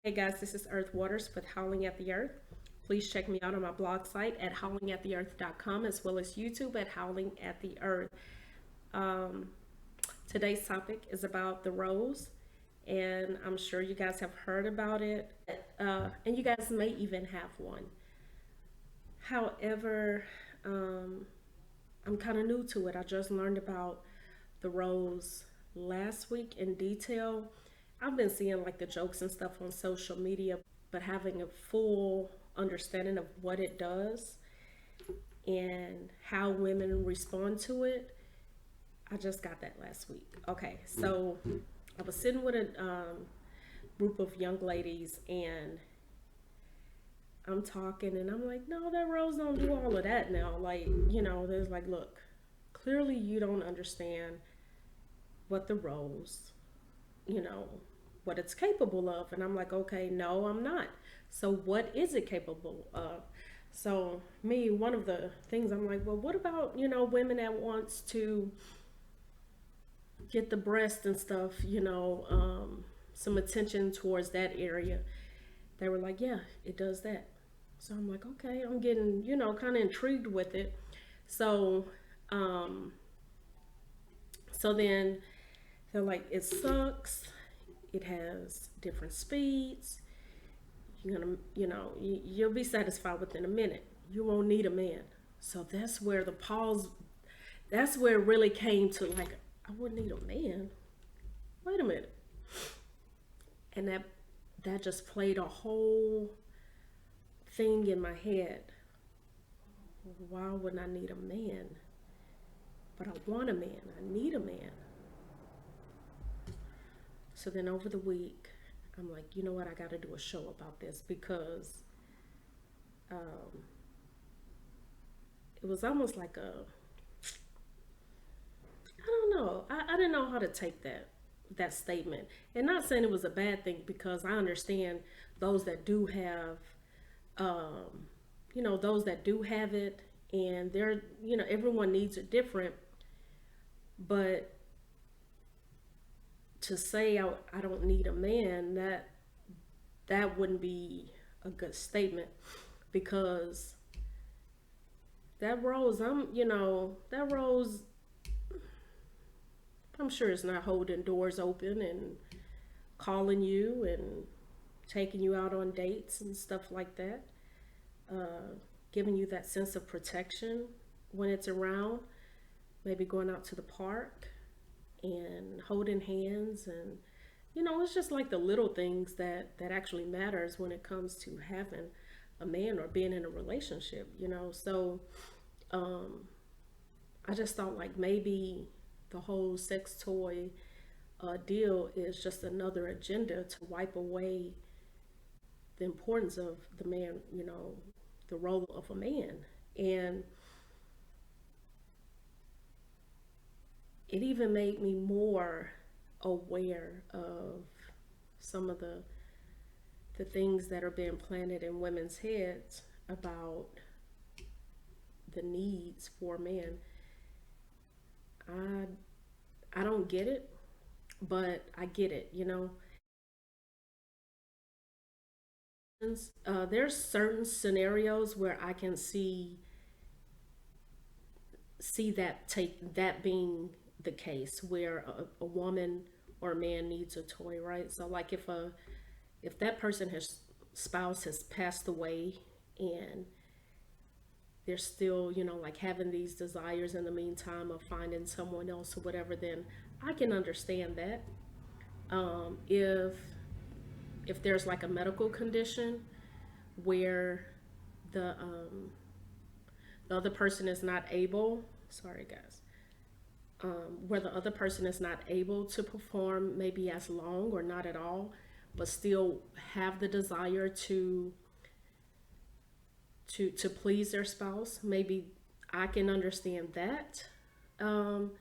Hey guys, this is Earth Waters with Howling at the Earth. Please check me out on my blog site at howlingattheearth.com as well as YouTube at Howling at the Earth. Um, Today's topic is about the rose, and I'm sure you guys have heard about it, and you guys may even have one. However, um, I'm kind of new to it. I just learned about the rose last week in detail. I've been seeing like the jokes and stuff on social media, but having a full understanding of what it does and how women respond to it, I just got that last week. Okay, so I was sitting with a group of young ladies and I'm talking and I'm like, no, that rose don't do all of that now. Like, there's like, look, clearly you don't understand what the rose, you know, what it's capable of. And I'm like, okay, no, I'm not. So what is it capable of? So me, one of the things I'm like, well, what about, women that wants to get the breast and stuff, some attention towards that area. They were like, yeah, it does that. So I'm like, okay, I'm getting, kind of intrigued with it. So, um, so then they're like, it sucks. It has different speeds. You're gonna, you'll be satisfied within a minute. You won't need a man. So that's where the pause. That's where it really came to like, I wouldn't need a man. Wait a minute, and that just played a whole thing in my head. Why wouldn't I need a man? But I want a man. I need a man. So then over the week, I'm like, you know what? I got to do a show about this because um, it was almost like I don't know. I didn't know how to take that statement, and not saying it was a bad thing because I understand those that do have, um, those that do have it, and they're, everyone needs it different. But to say I don't need a man, that wouldn't be a good statement because that rose, that rose, I'm sure it's not holding doors open and calling you and taking you out on dates and stuff like that, uh, giving you that sense of protection when it's around, maybe going out to the park and holding hands. And it's just like the little things that actually matters when it comes to having a man or being in a relationship. So um, I just thought like maybe the whole sex toy deal is just another agenda to wipe away the importance of the man, the role of a man. And it even made me more aware of some of the things that are being planted in women's heads about the needs for men. I I don't get it, but I get it, there's certain scenarios where I can see that being the case where a woman or a man needs a toy, right? So like if that person has spouse has passed away and they're still, like having these desires in the meantime of finding someone else or whatever, then I can understand that. If there's like a medical condition where the the other person is not able, sorry guys, where the other person is not able to perform maybe as long or not at all, but still have the desire to please their spouse. Maybe I can understand that, um,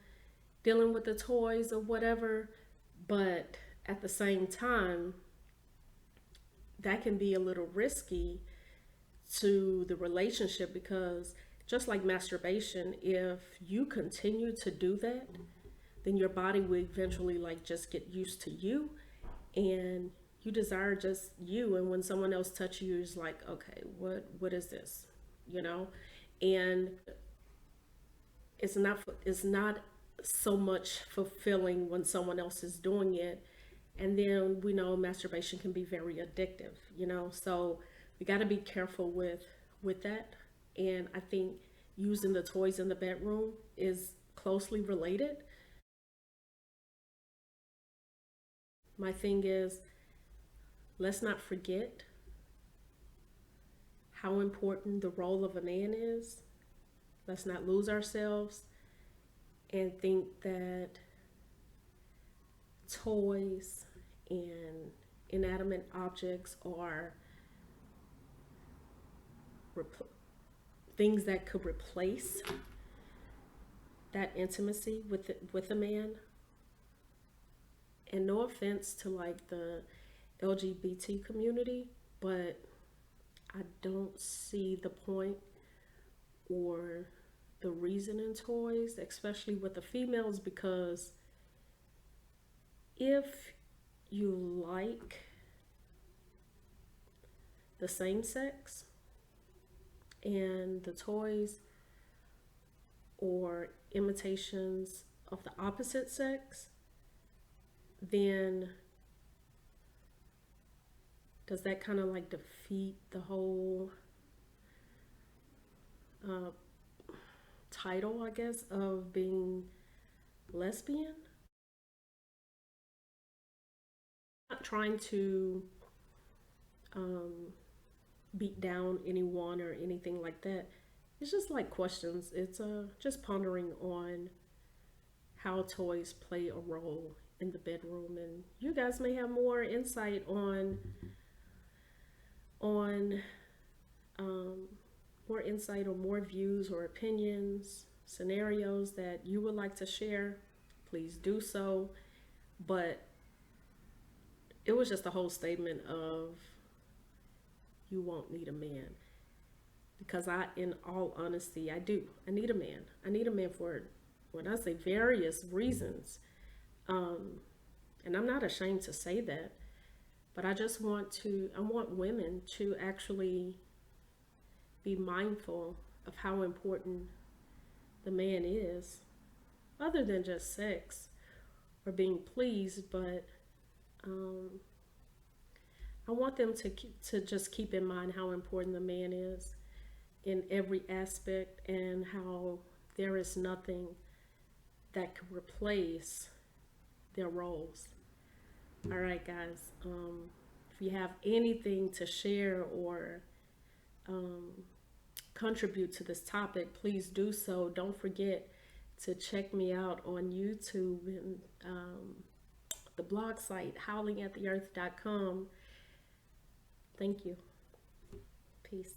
dealing with the toys or whatever, but at the same time, that can be a little risky to the relationship because just like masturbation, if you continue to do that, then your body will eventually like just get used to you and you desire just you, and when someone else touches you, it's like, okay, what is this, you know? And it's not so much fulfilling when someone else is doing it. And then we know masturbation can be very addictive, you know? So we got to be careful with that. And I think using the toys in the bedroom is closely related. My thing is, let's not forget how important the role of a man is. Let's not lose ourselves and think that toys and inanimate objects are repl- things that could replace that intimacy with a man. And no offense to like the LGBT community, but I don't see the point or the reason in toys, especially with the females, because if you like the same sex and the toys or imitations of the opposite sex, then does that kind of like defeat the whole uh, title, I guess, of being lesbian? I'm not trying to um, beat down anyone or anything like that. It's just like questions. It's just pondering on how toys play a role in the bedroom, and you guys may have more insight on um, more insight or more views or opinions, scenarios that you would like to share. Please do so. But it was just a whole statement of you won't need a man, because in all honesty, I do. I need a man. I need a man for, when I say various reasons, um, and I'm not ashamed to say that. But I want women to actually be mindful of how important the man is, other than just sex or being pleased. But um, I want them to just keep in mind how important the man is in every aspect, and how there is nothing that could replace their roles. All right, guys. If you have anything to share or um, contribute to this topic, please do so. Don't forget to check me out on YouTube and the blog site, howlingattheearth.com. Thank you. Peace.